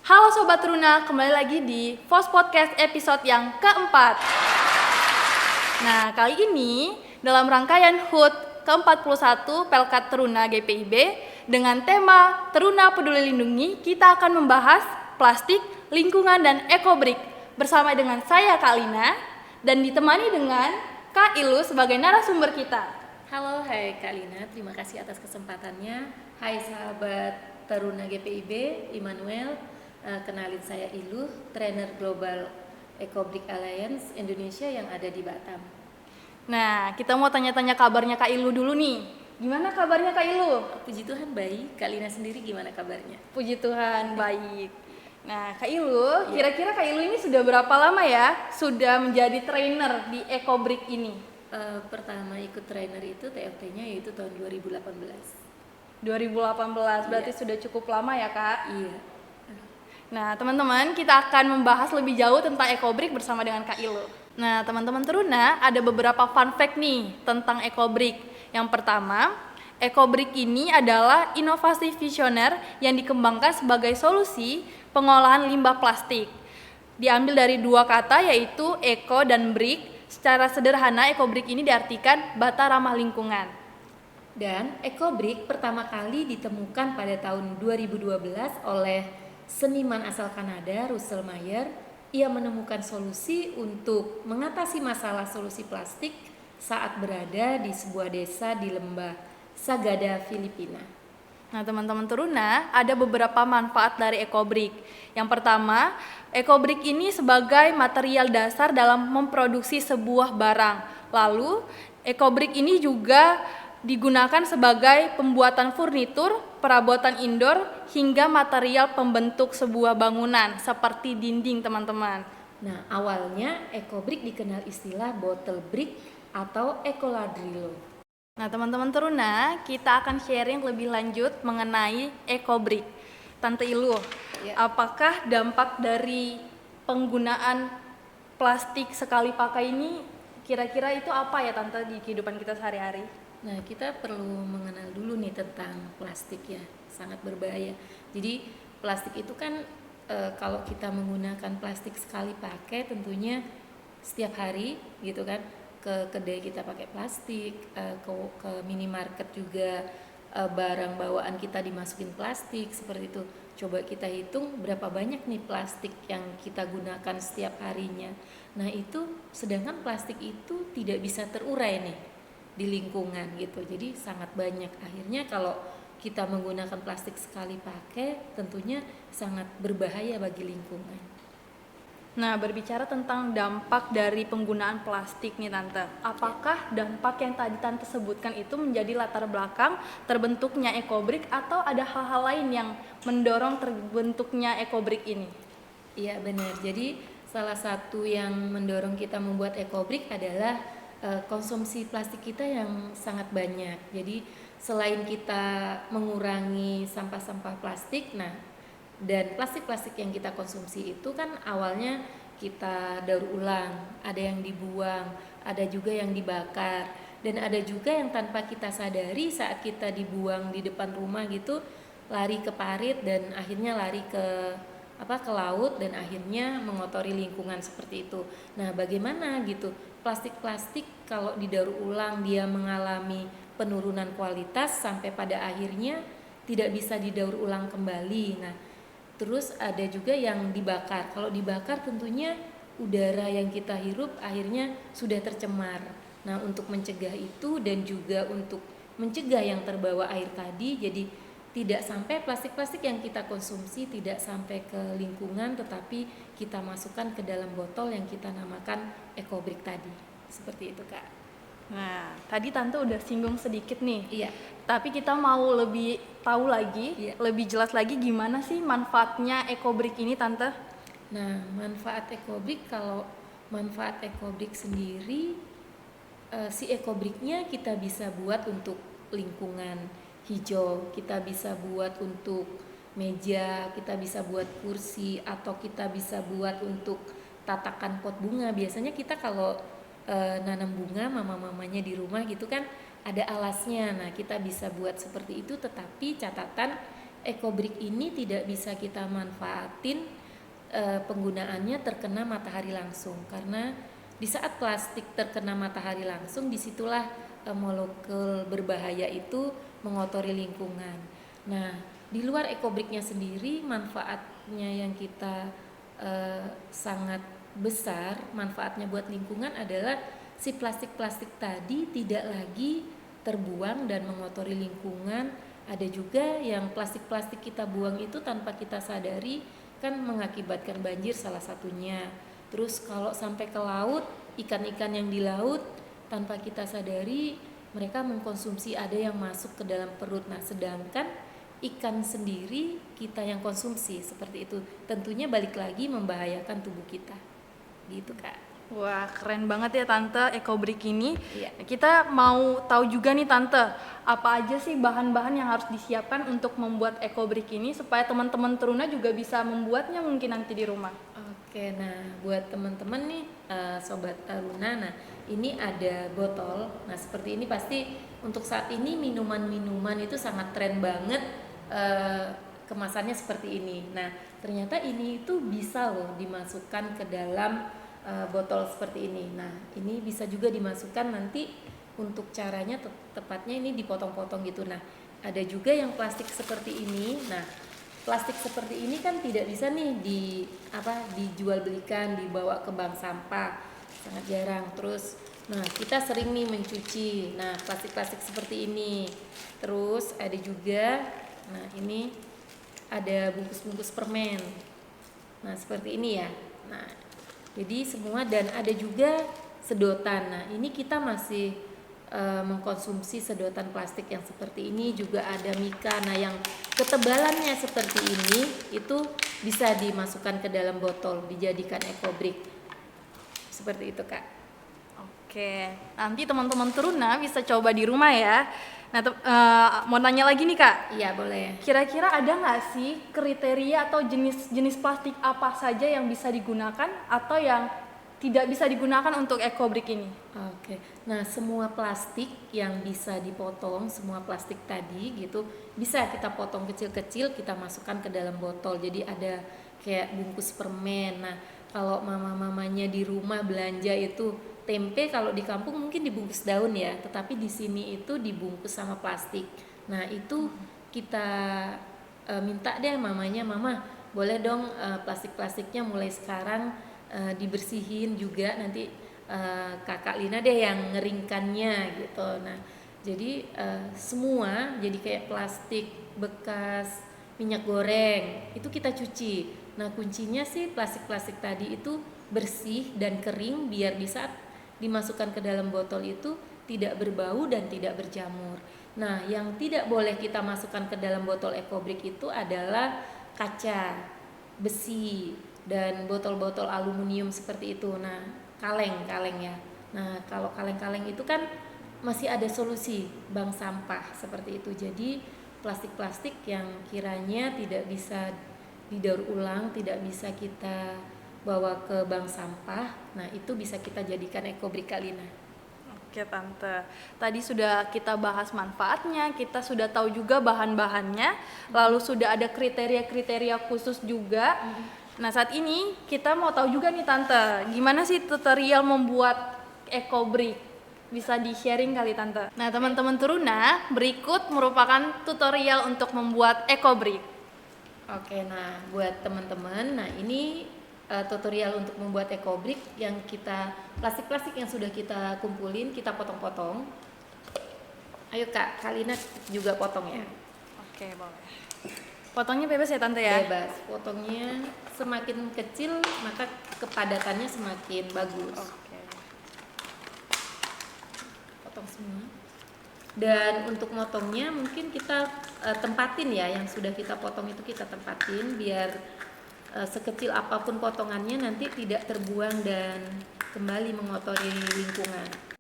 Halo Sobat Teruna, kembali lagi di Fos Podcast episode yang keempat. Nah, kali ini dalam rangkaian HUT ke-41 Pelkat Teruna GPIB dengan tema Teruna Peduli Lindungi, kita akan membahas plastik, lingkungan, dan ekobrik bersama dengan saya Kak Lina dan ditemani dengan Kak Ilu sebagai narasumber kita. Halo, hai Kak Lina, terima kasih atas kesempatannya. Hai sahabat Teruna GPIB, Immanuel. Kenalin saya Ilu, trainer Global Ecobrik Alliance Indonesia yang ada di Batam. Nah, kita mau tanya-tanya kabarnya Kak Ilu dulu nih. Gimana kabarnya Kak Ilu? Puji Tuhan baik, Kak Lina sendiri gimana kabarnya? Puji Tuhan baik. Nah, Kak Ilu, kira-kira Kak Ilu ini sudah berapa lama ya sudah menjadi trainer di Ecobrik ini? Pertama ikut trainer itu TFT-nya yaitu tahun 2018. 2018, berarti sudah cukup lama ya Kak? Iya. Nah, teman-teman, kita akan membahas lebih jauh tentang Ecobrik bersama dengan Kak Ilu. Nah, teman-teman Teruna, ada beberapa fun fact nih tentang Ecobrik. Yang pertama, Ecobrik ini adalah inovasi visioner yang dikembangkan sebagai solusi pengolahan limbah plastik. Diambil dari dua kata yaitu eco dan brick. Secara sederhana, Ecobrik ini diartikan bata ramah lingkungan. Dan Ecobrik pertama kali ditemukan pada tahun 2012 oleh seniman asal Kanada, Russell Meyer. Ia menemukan solusi untuk mengatasi masalah solusi plastik saat berada di sebuah desa di lembah Sagada, Filipina. Nah, teman-teman Teruna, ada beberapa manfaat dari Ecobrik. Yang pertama, Ecobrik ini sebagai material dasar dalam memproduksi sebuah barang. Lalu, Ecobrik ini juga digunakan sebagai pembuatan furnitur, perabotan indoor, hingga material pembentuk sebuah bangunan seperti dinding, teman-teman. Nah, awalnya Ecobrik dikenal istilah bottle brick atau ecoladrillo. Nah, teman-teman Teruna, kita akan sharing lebih lanjut mengenai Ecobrik. Tante Ilu, apakah dampak dari penggunaan plastik sekali pakai ini kira-kira itu apa ya Tante di kehidupan kita sehari-hari? Nah, kita perlu mengenal dulu nih tentang plastik ya, sangat berbahaya. Jadi plastik itu kan kalau kita menggunakan plastik sekali pakai tentunya setiap hari gitu kan, ke kedai kita pakai plastik, ke minimarket juga barang bawaan kita dimasukin plastik seperti itu. Coba kita hitung berapa banyak nih plastik yang kita gunakan setiap harinya. Nah, itu sedangkan plastik itu tidak bisa terurai nih di lingkungan gitu, jadi sangat banyak. Akhirnya kalau kita menggunakan plastik sekali pakai tentunya sangat berbahaya bagi lingkungan. Nah, berbicara tentang dampak dari penggunaan plastik nih Tante, apakah dampak yang tadi Tante sebutkan itu menjadi latar belakang terbentuknya Ecobrik atau ada hal-hal lain yang mendorong terbentuknya Ecobrik ini? Iya benar, jadi salah satu yang mendorong kita membuat Ecobrik adalah konsumsi plastik kita yang sangat banyak. Jadi selain kita mengurangi sampah-sampah plastik, nah dan plastik-plastik yang kita konsumsi itu kan awalnya kita daur ulang, ada yang dibuang, ada juga yang dibakar, dan ada juga yang tanpa kita sadari saat kita dibuang di depan rumah gitu lari ke parit dan akhirnya lari ke laut dan akhirnya mengotori lingkungan seperti itu. Nah, bagaimana gitu? Plastik-plastik kalau didaur ulang dia mengalami penurunan kualitas sampai pada akhirnya tidak bisa didaur ulang kembali. Nah, terus ada juga yang dibakar. Kalau dibakar tentunya udara yang kita hirup akhirnya sudah tercemar. Nah, untuk mencegah itu dan juga untuk mencegah yang terbawa air tadi, jadi tidak sampai plastik-plastik yang kita konsumsi tidak sampai ke lingkungan, tetapi kita masukkan ke dalam botol yang kita namakan Ecobrik tadi. Seperti itu, Kak. Nah, tadi Tante udah singgung sedikit nih. Iya. Tapi kita mau lebih tahu lagi, lebih jelas lagi gimana sih manfaatnya Ecobrik ini Tante? Nah, manfaat Ecobrik, kalau manfaat Ecobrik sendiri, si Ecobriknya kita bisa buat untuk lingkungan hijau, kita bisa buat untuk meja, kita bisa buat kursi, atau kita bisa buat untuk tatakan pot bunga. Biasanya kita kalau nanam bunga mama-mamanya di rumah gitu kan, ada alasnya. Nah, kita bisa buat seperti itu, tetapi catatan EcoBrick ini tidak bisa kita manfaatin penggunaannya terkena matahari langsung, karena di saat plastik terkena matahari langsung, disitulah molekul berbahaya itu mengotori lingkungan. Nah, di luar EcoBricknya sendiri, manfaatnya yang kita sangat besar, manfaatnya buat lingkungan adalah si plastik-plastik tadi tidak lagi terbuang dan mengotori lingkungan. Ada juga yang plastik-plastik kita buang itu tanpa kita sadari kan mengakibatkan banjir salah satunya. Terus kalau sampai ke laut, ikan-ikan yang di laut tanpa kita sadari mereka mengkonsumsi, ada yang masuk ke dalam perut. Nah, sedangkan ikan sendiri kita yang konsumsi, seperti itu. Tentunya balik lagi membahayakan tubuh kita. Gitu, Kak. Wah, keren banget ya Tante EcoBrick ini. Iya. Kita mau tahu juga nih Tante, apa aja sih bahan-bahan yang harus disiapkan untuk membuat EcoBrick ini supaya teman-teman Teruna juga bisa membuatnya mungkin nanti di rumah. Oke, nah buat teman-teman nih Sobat Taruna, nah ini ada botol. Nah seperti ini pasti untuk saat ini minuman-minuman itu sangat tren banget, kemasannya seperti ini. Nah ternyata ini itu bisa loh dimasukkan ke dalam botol seperti ini. Nah ini bisa juga dimasukkan nanti, untuk caranya tepatnya ini dipotong-potong gitu. Nah ada juga yang plastik seperti ini. Nah plastik seperti ini kan tidak bisa nih dijual belikan, dibawa ke bank sampah, sangat jarang. Terus nah kita sering nih mencuci, nah plastik-plastik seperti ini. Terus ada juga, nah ini ada bungkus-bungkus permen, nah seperti ini ya. Nah jadi semua, dan ada juga sedotan. Nah ini kita masih mengkonsumsi sedotan plastik yang seperti ini. Juga ada mika, nah yang ketebalannya seperti ini itu bisa dimasukkan ke dalam botol, dijadikan EcoBrick seperti itu, Kak. Oke, nanti teman-teman Teruna bisa coba di rumah ya. Nah, mau nanya lagi nih Kak. Iya, boleh. Kira-kira ada nggak sih kriteria atau jenis plastik apa saja yang bisa digunakan atau yang tidak bisa digunakan untuk EcoBrick ini? Oke, nah semua plastik yang bisa dipotong, semua plastik tadi gitu, bisa kita potong kecil-kecil, kita masukkan ke dalam botol. Jadi ada kayak bungkus permen. Nah kalau mama-mamanya di rumah belanja itu tempe, kalau di kampung mungkin dibungkus daun ya, tetapi di sini itu dibungkus sama plastik. Nah itu kita minta deh mamanya, mama boleh dong plastik-plastiknya mulai sekarang dibersihin juga, nanti kakak Lina deh yang ngeringkannya gitu. Nah jadi semua jadi kayak plastik bekas minyak goreng itu kita cuci. Nah kuncinya sih plastik-plastik tadi itu bersih dan kering, biar di saat dimasukkan ke dalam botol itu tidak berbau dan tidak berjamur. Nah yang tidak boleh kita masukkan ke dalam botol EcoBrick itu adalah kaca, besi, dan botol-botol aluminium seperti itu. Nah kaleng-kaleng ya. Nah kalau kaleng-kaleng itu kan masih ada solusi bank sampah seperti itu. Jadi plastik-plastik yang kiranya tidak bisa didaur ulang, tidak bisa kita bawa ke bank sampah, nah itu bisa kita jadikan EcoBrick, Kak Lina. Oke Tante, tadi sudah kita bahas manfaatnya, kita sudah tahu juga bahan-bahannya, lalu sudah ada kriteria-kriteria khusus juga. Nah saat ini kita mau tahu juga nih Tante, gimana sih tutorial membuat EcoBrick? Bisa di-sharing kali Tante. Nah teman-teman Teruna, berikut merupakan tutorial untuk membuat EcoBrick. Oke, nah buat teman-teman, nah ini tutorial untuk membuat EcoBrick yang plastik-plastik yang sudah kita kumpulin, kita potong-potong. Ayo Kak Lina juga potong ya. Oke, boleh. Potongnya bebas ya Tante ya? Bebas, potongnya semakin kecil maka kepadatannya semakin bagus. Oke. Potong semua. Dan untuk motongnya mungkin kita tempatin ya, yang sudah kita potong itu kita tempatin biar sekecil apapun potongannya nanti tidak terbuang dan kembali mengotori lingkungan.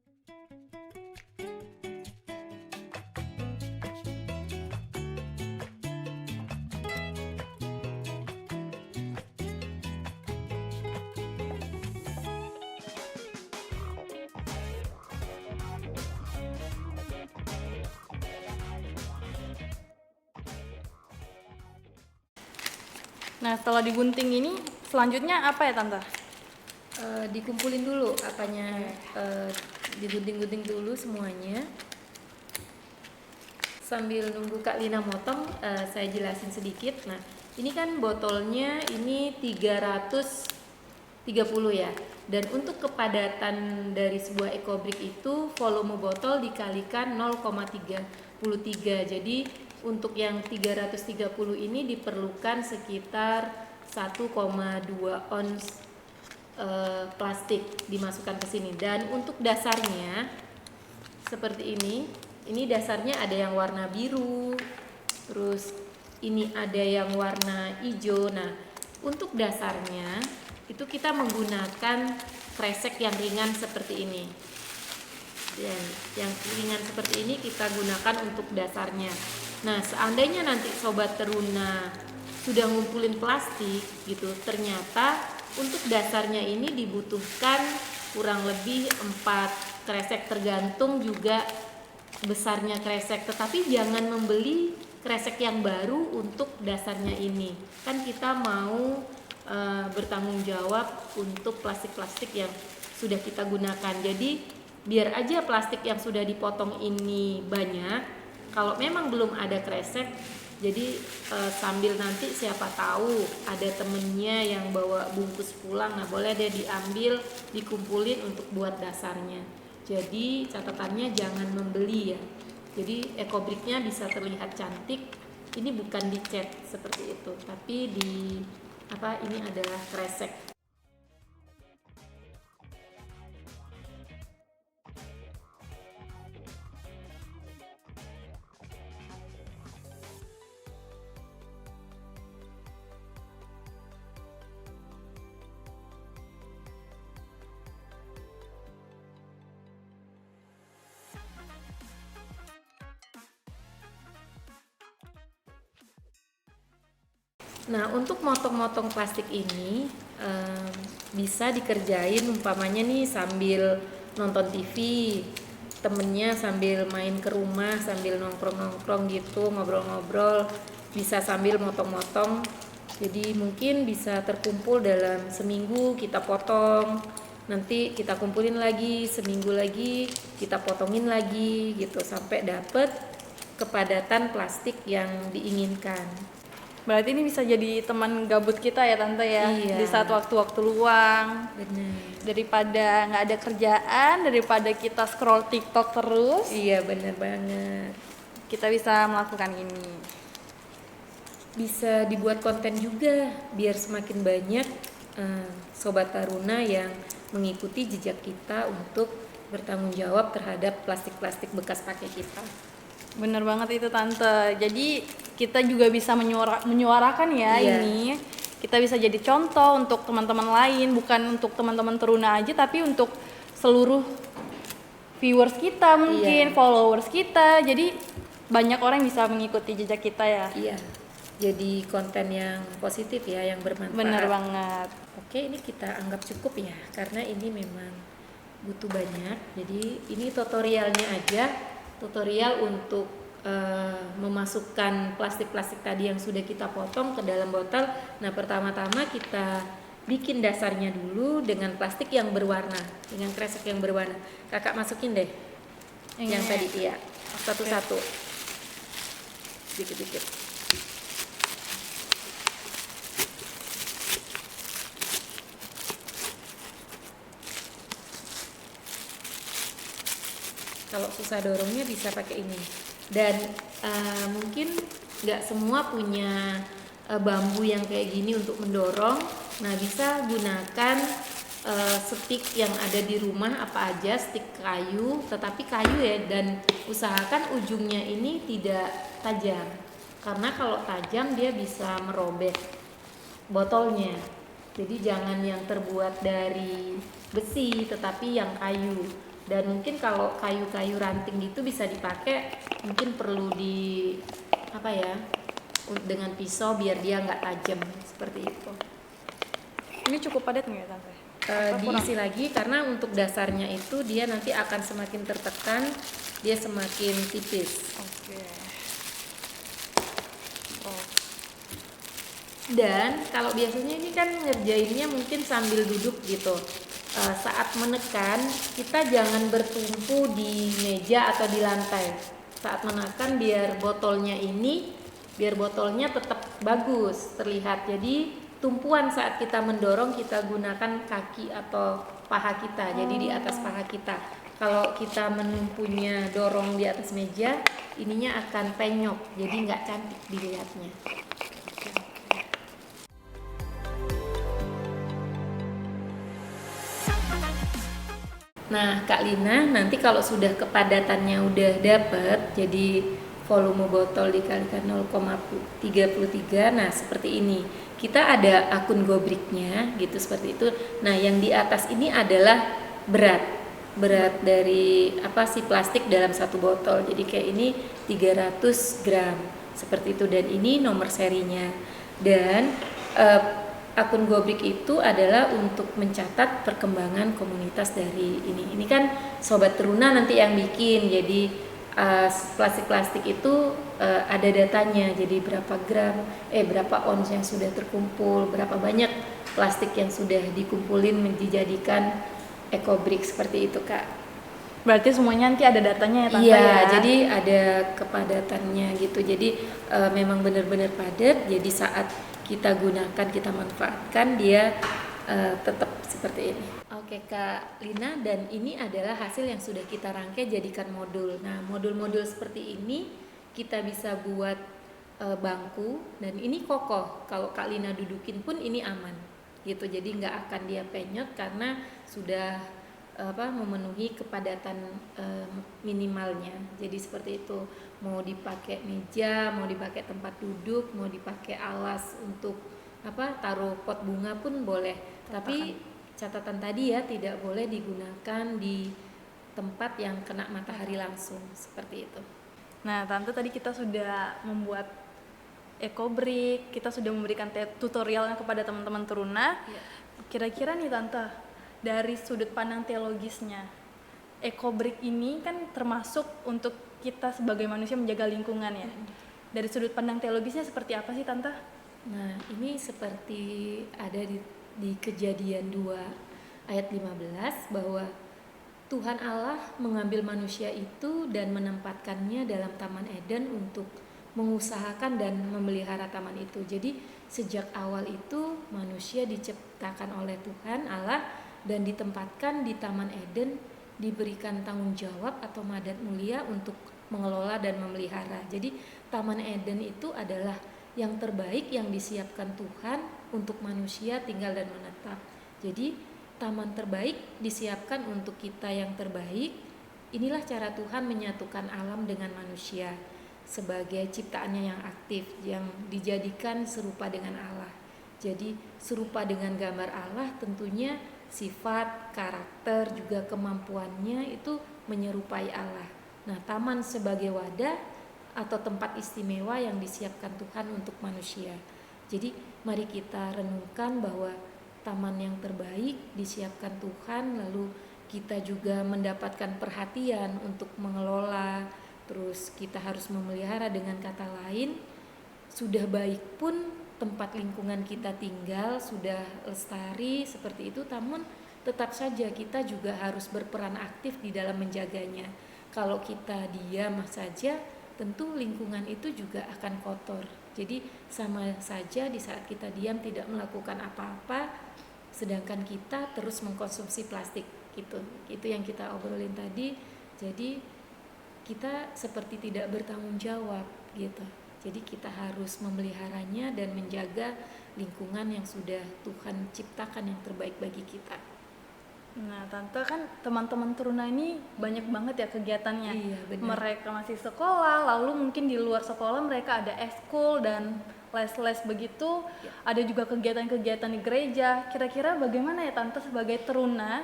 Nah, setelah digunting ini, selanjutnya apa ya Tante? Dikumpulin dulu apanya, digunting-gunting dulu semuanya. Sambil nunggu Kak Lina motong, saya jelasin sedikit. Nah, ini kan botolnya ini 330 ya. Dan untuk kepadatan dari sebuah ekobrik itu volume botol dikalikan 0,33. Jadi untuk yang 330 ini diperlukan sekitar 1,2 ons plastik dimasukkan ke sini. Dan untuk dasarnya seperti ini dasarnya ada yang warna biru, terus ini ada yang warna hijau. Nah, untuk dasarnya itu kita menggunakan kresek yang ringan seperti ini. Dan yang ringan seperti ini kita gunakan untuk dasarnya. Nah, seandainya nanti Sobat Teruna sudah ngumpulin plastik gitu, ternyata untuk dasarnya ini dibutuhkan kurang lebih 4 kresek, tergantung juga besarnya kresek. Tetapi jangan membeli kresek yang baru untuk dasarnya ini. Kan kita mau bertanggung jawab untuk plastik-plastik yang sudah kita gunakan. Jadi biar aja plastik yang sudah dipotong ini banyak. Kalau memang belum ada kresek, jadi sambil nanti siapa tahu ada temennya yang bawa bungkus pulang, nah boleh deh diambil, dikumpulin untuk buat dasarnya. Jadi catatannya jangan membeli ya. Jadi ekobriknya bisa terlihat cantik. Ini bukan dicat seperti itu, tapi ini adalah kresek. Nah, untuk motong-motong plastik ini bisa dikerjain umpamanya nih sambil nonton TV, temennya sambil main ke rumah, sambil nongkrong-nongkrong gitu, ngobrol-ngobrol, bisa sambil motong-motong. Jadi mungkin bisa terkumpul dalam seminggu kita potong, nanti kita kumpulin lagi, seminggu lagi kita potongin lagi gitu sampai dapet kepadatan plastik yang diinginkan. Berarti ini bisa jadi teman gabut kita ya Tante ya. Iya. Di saat waktu-waktu luang. Benar. Daripada nggak ada kerjaan, daripada kita scroll TikTok terus. Iya, benar banget. Kita bisa melakukan ini. Bisa dibuat konten juga biar semakin banyak Sobat Taruna yang mengikuti jejak kita untuk bertanggung jawab terhadap plastik-plastik bekas pakai kita. Bener banget itu Tante. Jadi kita juga bisa menyuarakan ya. Iya. Ini. Kita bisa jadi contoh untuk teman-teman lain, bukan untuk teman-teman Teruna aja, tapi untuk seluruh viewers kita mungkin, Iya. followers kita. Jadi banyak orang yang bisa mengikuti jejak kita ya. Iya. Jadi konten yang positif ya, yang bermanfaat. Bener banget. Oke, ini kita anggap cukup ya, karena ini memang butuh banyak. Jadi ini tutorialnya aja, tutorial untuk memasukkan plastik-plastik tadi yang sudah kita potong ke dalam botol. Nah, pertama-tama kita bikin dasarnya dulu dengan plastik yang berwarna, dengan kresek yang berwarna. Kakak masukin deh yang tadi, iya, satu-satu, dikit-dikit. Kalau susah dorongnya bisa pakai ini. Dan mungkin nggak semua punya bambu yang kayak gini untuk mendorong. Nah, bisa gunakan stick yang ada di rumah apa aja, stick kayu, tetapi kayu ya, dan usahakan ujungnya ini tidak tajam, karena kalau tajam dia bisa merobek botolnya. Jadi jangan yang terbuat dari besi, tetapi yang kayu. Dan mungkin kalau kayu-kayu ranting gitu bisa dipakai, mungkin perlu dengan pisau biar dia nggak tajam seperti itu. Ini cukup padat nggak ya Tante? Diisi lagi, karena untuk dasarnya itu dia nanti akan semakin tertekan, dia semakin tipis. Oke. Dan kalau biasanya ini kan ngerjainnya mungkin sambil duduk gitu. Saat menekan kita jangan bertumpu di meja atau di lantai. Saat menekan biar botolnya tetap bagus terlihat. Jadi tumpuan saat kita mendorong kita gunakan kaki atau paha kita. Jadi di atas paha kita. Kalau kita menumpunya dorong di atas meja, ininya akan penyok. Jadi nggak cantik dilihatnya. Nah, Kak Lina, nanti kalau sudah kepadatannya udah dapet, jadi volume botol dikalikan 0,33, nah seperti ini. Kita ada akun gobriknya, gitu seperti itu. Nah, yang di atas ini adalah berat dari si plastik dalam satu botol. Jadi kayak ini 300 gram, seperti itu. Dan ini nomor serinya. Dan akun Gobrik itu adalah untuk mencatat perkembangan komunitas dari ini. Ini kan Sobat Teruna nanti yang bikin. Jadi plastik-plastik itu ada datanya. Jadi berapa ons yang sudah terkumpul, berapa banyak plastik yang sudah dikumpulin dijadikan ekobrik seperti itu, Kak. Berarti semuanya nanti ada datanya ya Tante Iya, ya? jadi ada kepadatannya gitu. Jadi memang benar-benar padat. Jadi saat kita gunakan, kita manfaatkan, dia tetap seperti ini. Oke Kak Lina, dan ini adalah hasil yang sudah kita rangkai jadikan modul. Nah, modul-modul seperti ini kita bisa buat bangku, dan ini kokoh. Kalau Kak Lina dudukin pun ini aman gitu. Jadi nggak akan dia penyot karena sudah memenuhi kepadatan minimalnya. Jadi seperti itu. Mau dipakai meja, mau dipakai tempat duduk, mau dipakai alas untuk taruh pot bunga pun boleh. Tapi catatan tadi ya, tidak boleh digunakan di tempat yang kena matahari langsung, seperti itu. Nah, Tante tadi kita sudah membuat ekobrik, kita sudah memberikan tutorialnya kepada teman-teman Teruna. Ya. Kira-kira nih Tante, dari sudut pandang teologisnya, ekobrik ini kan termasuk untuk kita sebagai manusia menjaga lingkungan ya. Dari sudut pandang teologisnya seperti apa sih Tante? Nah, ini seperti ada di Kejadian 2 ayat 15 bahwa Tuhan Allah mengambil manusia itu dan menempatkannya dalam Taman Eden untuk mengusahakan dan memelihara taman itu. Jadi sejak awal itu manusia diciptakan oleh Tuhan Allah dan ditempatkan di Taman Eden, diberikan tanggung jawab atau mandat mulia untuk mengelola dan memelihara. Jadi Taman Eden itu adalah yang terbaik yang disiapkan Tuhan untuk manusia tinggal dan menetap. Jadi taman terbaik disiapkan untuk kita yang terbaik. Inilah cara Tuhan menyatukan alam dengan manusia sebagai ciptaannya yang aktif, yang dijadikan serupa dengan Allah. Jadi serupa dengan gambar Allah, tentunya sifat, karakter, juga kemampuannya itu menyerupai Allah. Nah, taman sebagai wadah atau tempat istimewa yang disiapkan Tuhan untuk manusia. Jadi mari kita renungkan bahwa taman yang terbaik disiapkan Tuhan, lalu kita juga mendapatkan perhatian untuk mengelola, terus kita harus memelihara. Dengan kata lain, sudah baik pun tempat lingkungan kita tinggal sudah lestari seperti itu, namun tetap saja kita juga harus berperan aktif di dalam menjaganya. Kalau kita diam saja, tentu lingkungan itu juga akan kotor. Jadi sama saja di saat kita diam tidak melakukan apa-apa, sedangkan kita terus mengkonsumsi plastik gitu. Itu yang kita obrolin tadi. Jadi kita seperti tidak bertanggung jawab gitu. Jadi kita harus memeliharanya dan menjaga lingkungan yang sudah Tuhan ciptakan yang terbaik bagi kita. Nah, Tante, kan teman-teman Teruna ini banyak banget ya kegiatannya. Iya, benar. Mereka masih sekolah, lalu mungkin di luar sekolah mereka ada eskul dan les-les begitu. Ya. Ada juga kegiatan-kegiatan di gereja. Kira-kira bagaimana ya Tante sebagai Teruna,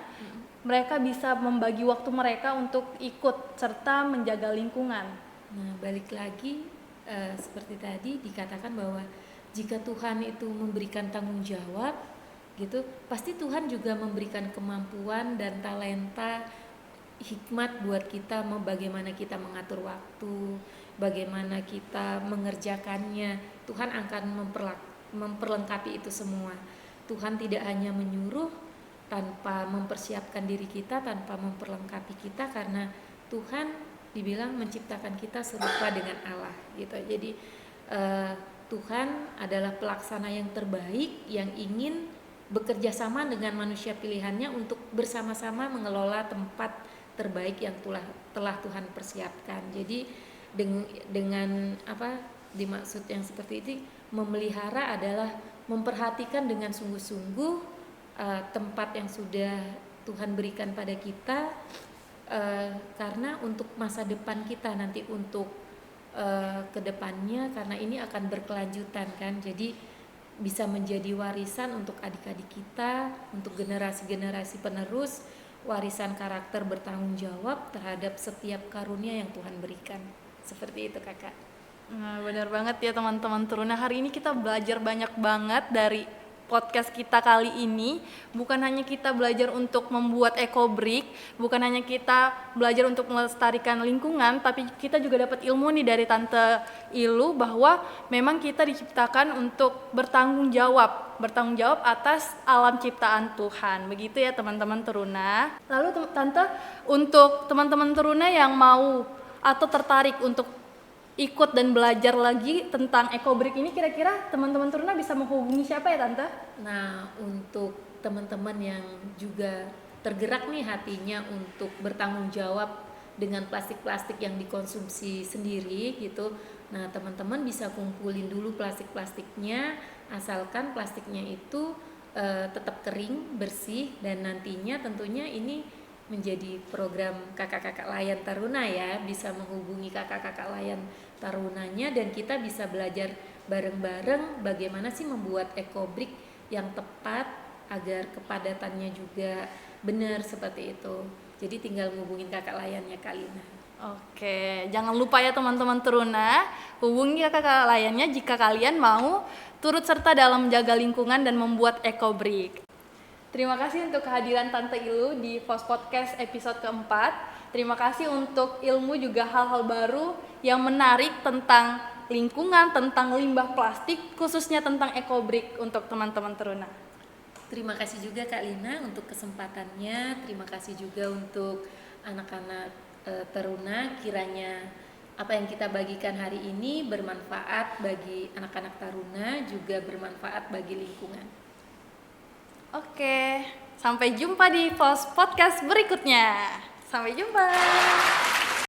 mereka bisa membagi waktu mereka untuk ikut serta menjaga lingkungan? Nah, balik lagi seperti tadi dikatakan bahwa jika Tuhan itu memberikan tanggung jawab gitu, pasti Tuhan juga memberikan kemampuan dan talenta, hikmat buat kita bagaimana kita mengatur waktu, bagaimana kita mengerjakannya. Tuhan akan memperlengkapi itu semua. Tuhan tidak hanya menyuruh tanpa mempersiapkan diri kita, tanpa memperlengkapi kita, karena Tuhan dibilang menciptakan kita serupa dengan Allah gitu. Jadi Tuhan adalah pelaksana yang terbaik yang ingin bekerja sama dengan manusia pilihannya untuk bersama-sama mengelola tempat terbaik yang telah Tuhan persiapkan. Jadi dengan apa dimaksud yang seperti itu, memelihara adalah memperhatikan dengan sungguh-sungguh tempat yang sudah Tuhan berikan pada kita, karena untuk masa depan kita nanti, untuk kedepannya, karena ini akan berkelanjutan kan. Jadi bisa menjadi warisan untuk adik-adik kita, untuk generasi-generasi penerus, warisan karakter bertanggung jawab terhadap setiap karunia yang Tuhan berikan. Seperti itu kakak. Nah, benar banget ya teman-teman Teruna. Hari ini kita belajar banyak banget dari podcast kita kali ini. Bukan hanya kita belajar untuk membuat ekobrik, bukan hanya kita belajar untuk melestarikan lingkungan, tapi kita juga dapat ilmu nih dari Tante Ilu bahwa memang kita diciptakan untuk bertanggung jawab atas alam ciptaan Tuhan. Begitu ya teman-teman Teruna. Lalu Tante, untuk teman-teman Teruna yang mau atau tertarik untuk ikut dan belajar lagi tentang ekobrik ini, kira-kira teman-teman Teruna bisa menghubungi siapa ya Tante? Nah, untuk teman-teman yang juga tergerak nih hatinya untuk bertanggung jawab dengan plastik-plastik yang dikonsumsi sendiri gitu, nah teman-teman bisa kumpulin dulu plastik-plastiknya, asalkan plastiknya itu tetap kering, bersih, dan nantinya tentunya ini menjadi program kakak-kakak layan Taruna ya, bisa menghubungi kakak-kakak layan Tarunanya, dan kita bisa belajar bareng-bareng bagaimana sih membuat ekobrik yang tepat agar kepadatannya juga benar seperti itu. Jadi tinggal menghubungin kakak layannya Kak Lina. Oke, jangan lupa ya teman-teman Teruna, hubungi kakak layannya jika kalian mau turut serta dalam menjaga lingkungan dan membuat ekobrik. Terima kasih untuk kehadiran Tante Ilu di Fos Podcast episode keempat. Terima kasih untuk ilmu juga hal-hal baru yang menarik tentang lingkungan, tentang limbah plastik, khususnya tentang ekobrik untuk teman-teman Teruna. Terima kasih juga Kak Lina untuk kesempatannya. Terima kasih juga untuk anak-anak Teruna. Kiranya apa yang kita bagikan hari ini bermanfaat bagi anak-anak Taruna, juga bermanfaat bagi lingkungan. Oke, sampai jumpa di Fos Podcast berikutnya. Sampai jumpa.